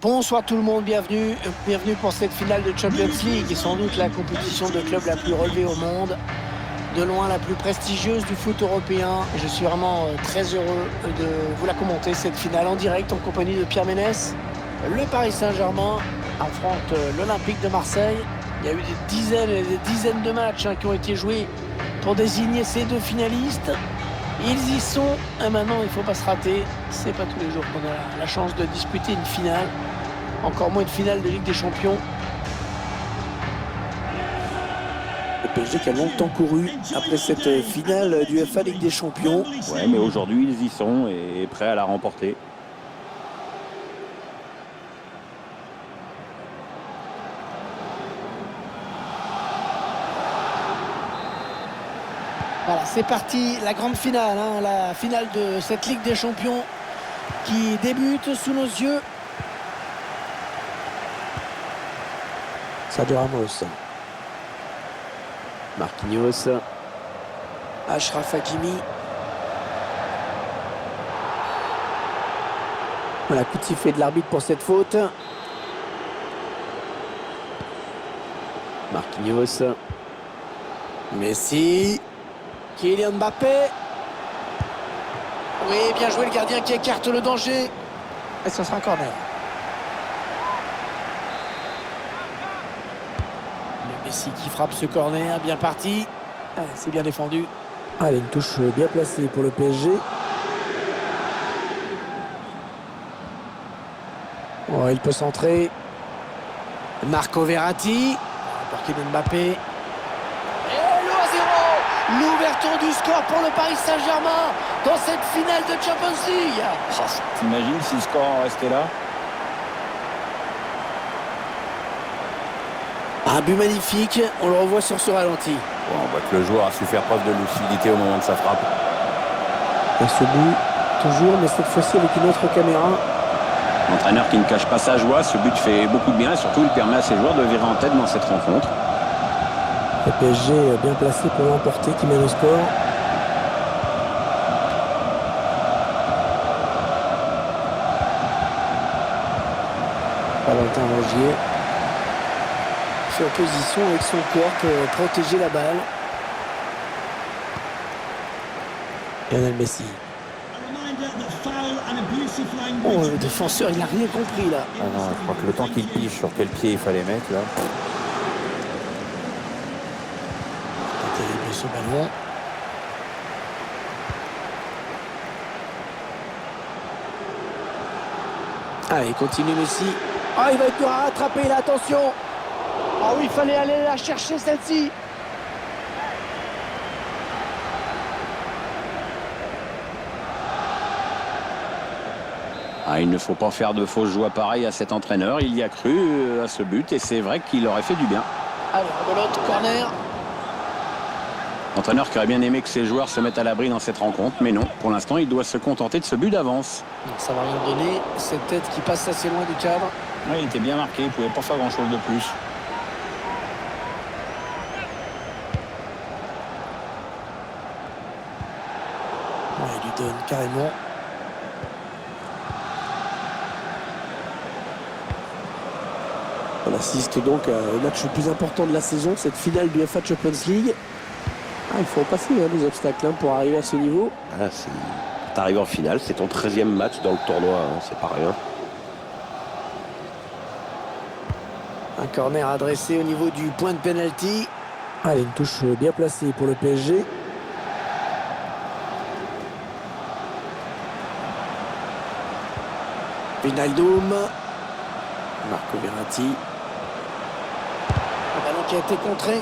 Bonsoir tout le monde, bienvenue pour cette finale de Champions League, qui est sans doute la compétition de clubs la plus relevée au monde, de loin la plus prestigieuse du foot européen. Et je suis vraiment très heureux de vous la commenter, cette finale en direct en compagnie de Pierre Ménès. Le Paris Saint-Germain affronte l'Olympique de Marseille. Il y a eu des dizaines et des dizaines de matchs qui ont été joués pour désigner ces deux finalistes. Ils y sont, et maintenant il ne faut pas se rater. C'est pas tous les jours qu'on a la chance de disputer une finale, encore moins une finale de Ligue des Champions. Le PSG qui a longtemps couru après cette finale du UEFA Ligue des Champions. Ouais, mais aujourd'hui ils y sont et prêts à la remporter. Voilà, c'est parti, la grande finale, la finale de cette Ligue des Champions qui débute sous nos yeux. Sergio Ramos, Marquinhos, Achraf Hakimi. Voilà, coup de sifflet de l'arbitre pour cette faute. Marquinhos, Messi, Kylian Mbappé. Oui, bien joué le gardien qui écarte le danger. Et ça sera un corner. Le Messi qui frappe ce corner, bien parti. C'est bien défendu. Allez, une touche bien placée pour le PSG. Oh, il peut centrer. Marco Verratti. Pour Kylian Mbappé. L'ouverture du score pour le Paris Saint-Germain dans cette finale de Champions League. Oh, t'imagines si le score en restait là? Un but magnifique, on le revoit sur ce ralenti. Bon, on voit que le joueur a su faire preuve de lucidité au moment de sa frappe. Et ce but, toujours, mais cette fois-ci avec une autre caméra. L'entraîneur qui ne cache pas sa joie, ce but fait beaucoup de bien et surtout il permet à ses joueurs de virer en tête dans cette rencontre. Le PSG bien placé pour l'emporter, qui mène le score. Valentin Rongier fait opposition avec son corps pour protéger la balle. Lionel Messi. Oh, le défenseur, il n'a rien compris là. Ah non, je crois que le temps qu'il pige sur quel pied il fallait mettre là. Ce ballon. Allez, continue Messi. Ah, il va être dur à rattraper là, attention. Ah oui, il fallait aller la chercher celle-ci. Ah, il ne faut pas faire de fausses joies pareilles à cet entraîneur. Il y a cru à ce but et c'est vrai qu'il aurait fait du bien. Alors, rebelote, corner. L'entraîneur qui aurait bien aimé que ses joueurs se mettent à l'abri dans cette rencontre, mais non, pour l'instant il doit se contenter de ce but d'avance. Ça va rien donner, cette tête qui passe assez loin du cadre. Ouais, il était bien marqué, il ne pouvait pas faire grand chose de plus. Ouais, il lui donne carrément. On assiste donc au match le plus important de la saison, cette finale du UEFA Champions League. Ah, il faut en passer les obstacles pour arriver à ce niveau. Ah, t'arrives en finale, c'est ton 13e match dans le tournoi, c'est pas rien. Un corner adressé au niveau du point de pénalty. Allez, une touche bien placée pour le PSG. Wijnaldum. Marco Verratti. Un ballon qui a été contré.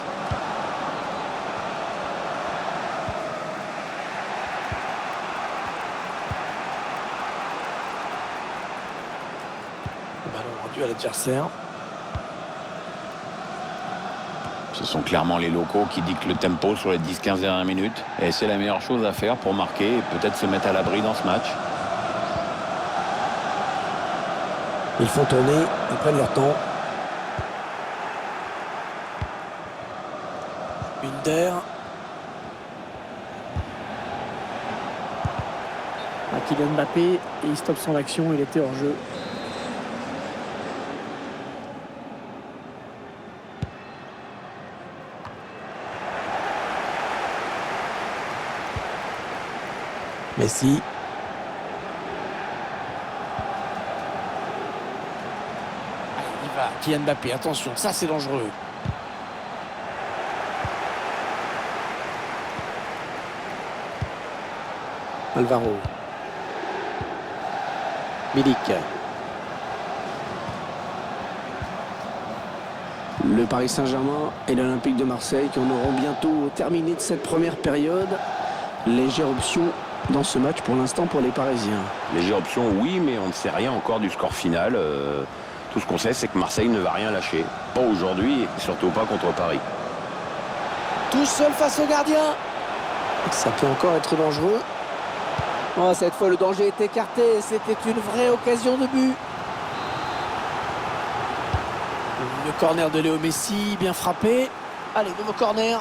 Le ballon rendu à l'adversaire. Ce sont clairement les locaux qui dictent le tempo sur les 10-15 dernières minutes. Et c'est la meilleure chose à faire pour marquer et peut-être se mettre à l'abri dans ce match. Ils font tourner, ils prennent leur temps. Under. Kylian Mbappé, et il stoppe son action, il était hors jeu. Messi. Allez, il va. Kylian Mbappé, attention, ça c'est dangereux. Alvaro. Milik. Le Paris Saint-Germain et l'Olympique de Marseille qui en auront bientôt terminé de cette première période. Légère option dans ce match pour l'instant pour les Parisiens. Légère option, oui, mais on ne sait rien encore du score final. Tout ce qu'on sait, c'est que Marseille ne va rien lâcher. Pas aujourd'hui, et surtout pas contre Paris. Tout seul face au gardien. Ça peut encore être dangereux. Oh, cette fois, le danger est écarté. C'était une vraie occasion de but. Le corner de Léo Messi, bien frappé. Allez, nouveau corner.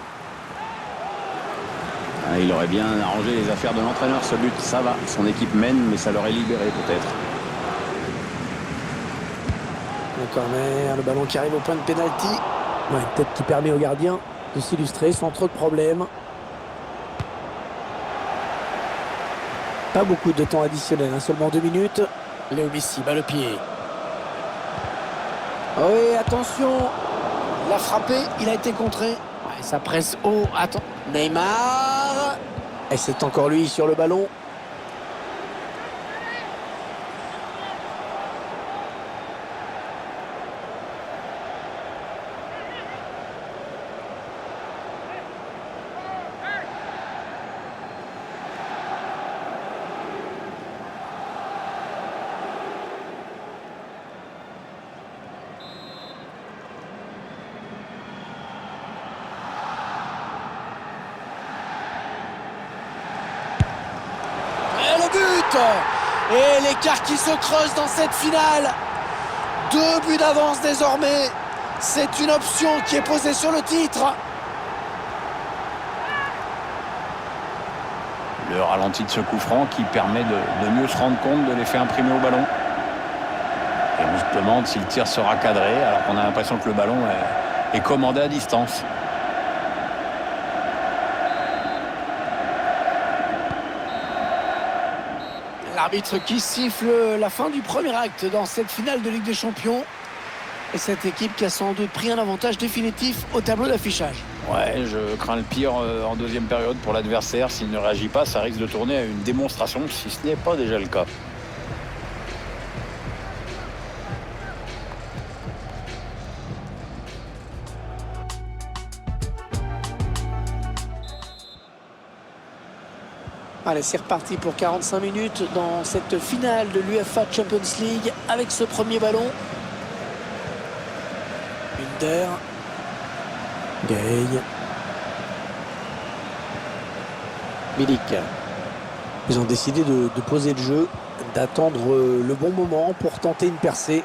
Ah, il aurait bien arrangé les affaires de l'entraîneur, ce but. Ça va, son équipe mène, mais ça l'aurait libéré peut-être. Le corner, le ballon qui arrive au point de pénalty. Ouais, peut-être qui permet au gardien de s'illustrer sans trop de problèmes. Pas beaucoup de temps additionnel, hein, seulement 2 minutes. Léo Messi bat le pied. Oh oui, attention. Il a frappé, il a été contré. Ouais, ça presse haut. Attends. Neymar. Et c'est encore lui sur le ballon. Et le but. Et l'écart qui se creuse dans cette finale. 2 buts d'avance désormais. C'est une option qui est posée sur le titre. Le ralenti de ce coup franc qui permet de mieux se rendre compte de l'effet imprimé au ballon. Et on se demande si le tir sera cadré alors qu'on a l'impression que le ballon est commandé à distance. L'arbitre qui siffle la fin du premier acte dans cette finale de Ligue des Champions. Et cette équipe qui a sans doute pris un avantage définitif au tableau d'affichage. Ouais, je crains le pire en deuxième période pour l'adversaire. S'il ne réagit pas, ça risque de tourner à une démonstration, si ce n'est pas déjà le cas. Allez, c'est reparti pour 45 minutes dans cette finale de l'UEFA Champions League avec ce premier ballon. Under. Gay. Milik. Ils ont décidé de poser le jeu, d'attendre le bon moment pour tenter une percée.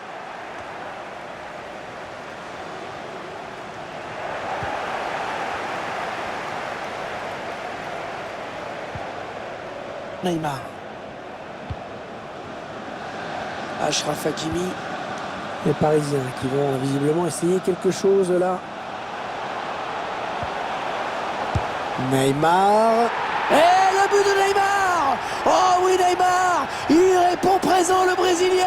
Neymar. Achraf Hakimi. Les Parisiens qui vont visiblement essayer quelque chose là. Neymar. Et le but de Neymar. Oh oui, Neymar. Il répond présent, le Brésilien.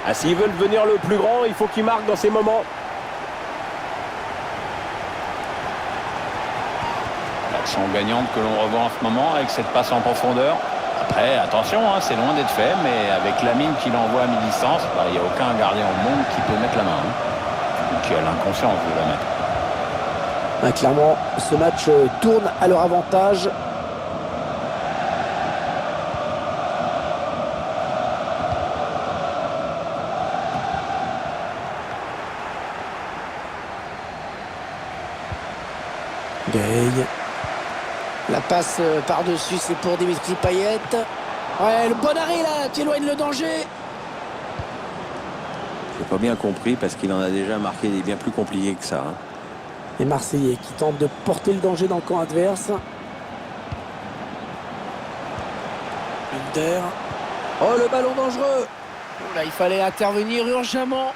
Ah, s'ils veulent devenir le plus grand, il faut qu'ils marquent dans ces moments. L'action gagnante que l'on revoit en ce moment avec cette passe en profondeur. Après, attention, hein, c'est loin d'être fait, mais avec la mine qu'il envoie à mi-distance, il n'y a aucun gardien au monde qui peut mettre la main. Ou qui a l'inconscience de la mettre. Ah, clairement, ce match tourne à leur avantage. Gay. La passe par-dessus, c'est pour Dimitri Payet. Ouais, le bon arrêt là, qui éloigne le danger. J'ai pas bien compris parce qu'il en a déjà marqué des bien plus compliqués que ça. Hein. Les Marseillais qui tentent de porter le danger dans le camp adverse. Under. Oh, le ballon dangereux. Là, il fallait intervenir urgemment.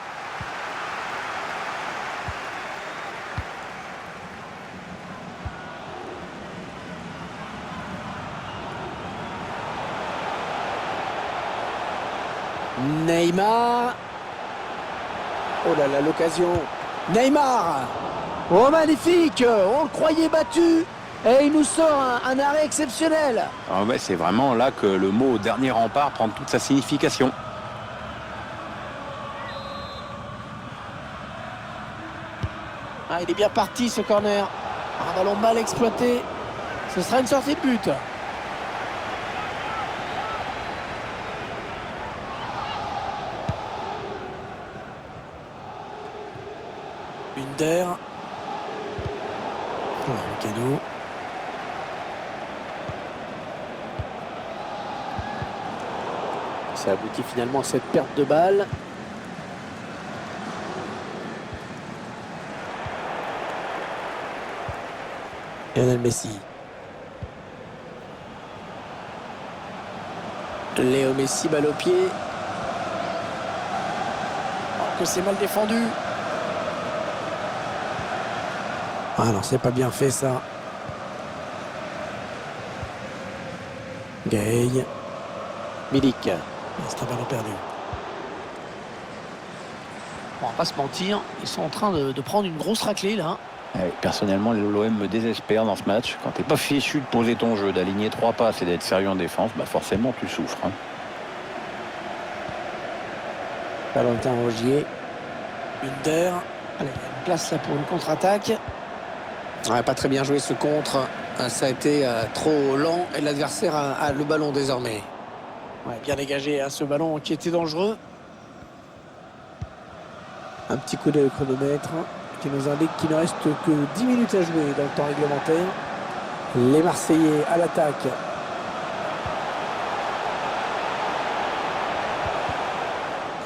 Neymar. Oh là là, l'occasion. Neymar. Oh, magnifique. On le croyait battu. Et il nous sort un arrêt exceptionnel. Ah ouais, c'est vraiment là que le mot dernier rempart prend toute sa signification. Ah, il est bien parti ce corner. Un ballon mal exploité. Ce sera une sortie de but. Under. Oh, le cadeau. Ça aboutit finalement à cette perte de balle. Lionel Messi. Léo Messi, balle au pied. Oh, que c'est mal défendu. Ah non, c'est pas bien fait ça. Gay. Milik. C'est un ballon perdu. Bon, on va pas se mentir, ils sont en train de prendre une grosse raclée là. Personnellement, l'OM me désespère dans ce match. Quand t'es pas fichu de poser ton jeu, d'aligner 3 passes et d'être sérieux en défense, bah forcément tu souffres. Hein. Valentin Rogier. Under. Allez, il y a une place là pour une contre-attaque. Ouais, pas très bien joué ce contre. Ça a été trop lent et l'adversaire a le ballon désormais. Ouais, bien dégagé à ce ballon qui était dangereux. Un petit coup d'œil au chronomètre qui nous indique qu'il ne reste que 10 minutes à jouer dans le temps réglementaire. Les Marseillais à l'attaque.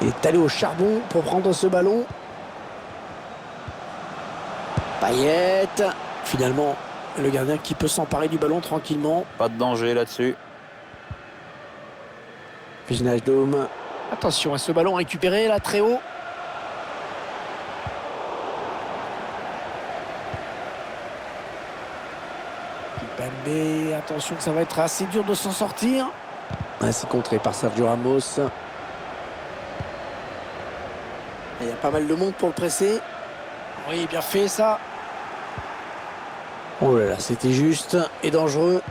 Il est allé au charbon pour prendre ce ballon. Payet. Finalement, le gardien qui peut s'emparer du ballon tranquillement. Pas de danger là-dessus. Wijnaldum. Attention à ce ballon récupéré là très haut. Kimpembe. Attention que ça va être assez dur de s'en sortir. Ainsi contré par Sergio Ramos. Il y a pas mal de monde pour le presser. Oui, bien fait ça. Oh là là, c'était juste et dangereux.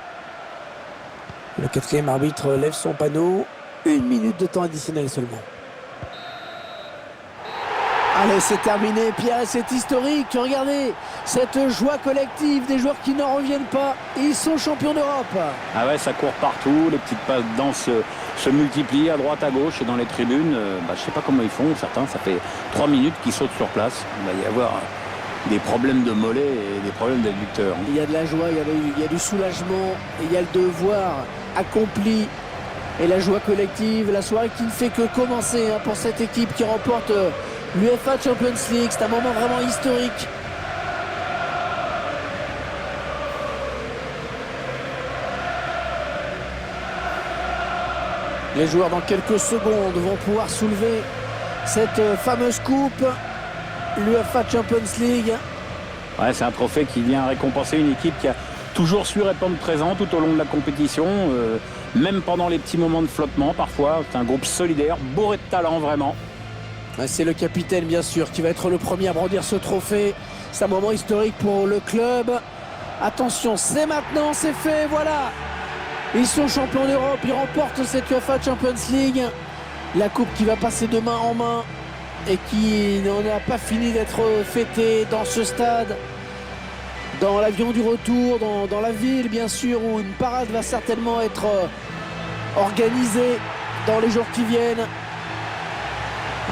Le 4e arbitre lève son panneau. 1 minute de temps additionnel seulement. Allez, c'est terminé, Pierre, c'est historique. Regardez, cette joie collective des joueurs qui n'en reviennent pas. Ils sont champions d'Europe. Ah ouais, ça court partout, les petites passes danses se multiplient à droite, à gauche et dans les tribunes. Je sais pas comment ils font, certains, ça fait 3 minutes qu'ils sautent sur place. Il va y avoir des problèmes de mollets et des problèmes d'adducteurs. Il y a de la joie, il y a du soulagement, il y a le devoir accompli. Et la joie collective, la soirée qui ne fait que commencer pour cette équipe qui remporte l'UEFA Champions League. C'est un moment vraiment historique. Les joueurs dans quelques secondes vont pouvoir soulever cette fameuse coupe, l'UEFA Champions League. Ouais, c'est un trophée qui vient récompenser une équipe qui a toujours su répondre présent tout au long de la compétition, même pendant les petits moments de flottement parfois. C'est un groupe solidaire, bourré de talent vraiment. C'est le capitaine bien sûr qui va être le premier à brandir ce trophée. C'est un moment historique pour le club. Attention, c'est maintenant, c'est fait, voilà. Ils sont champions d'Europe, ils remportent cette UEFA Champions League. La coupe qui va passer de main en main et qui n'en a pas fini d'être fêtée dans ce stade. Dans l'avion du retour, dans la ville bien sûr, où une parade va certainement être organisée dans les jours qui viennent.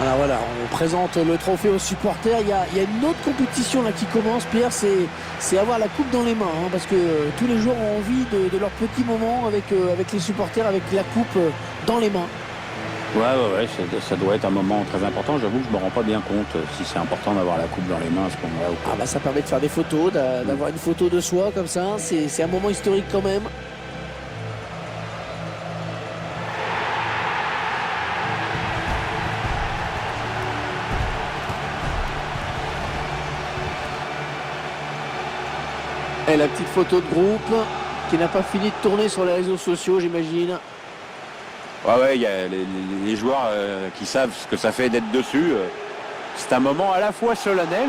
Alors voilà, on présente le trophée aux supporters. Il y a une autre compétition là qui commence, Pierre, c'est avoir la coupe dans les mains. Parce que tous les joueurs ont envie de leur petit moment avec les supporters, avec la coupe dans les mains. Ouais, ça doit être un moment très important. J'avoue que je ne me rends pas bien compte si c'est important d'avoir la coupe dans les mains à ce moment-là. Ah bah ça permet de faire des photos, d'avoir une photo de soi comme ça. C'est un moment historique quand même. Et la petite photo de groupe qui n'a pas fini de tourner sur les réseaux sociaux, j'imagine. Ouais, il y a les joueurs qui savent ce que ça fait d'être dessus. C'est un moment à la fois solennel,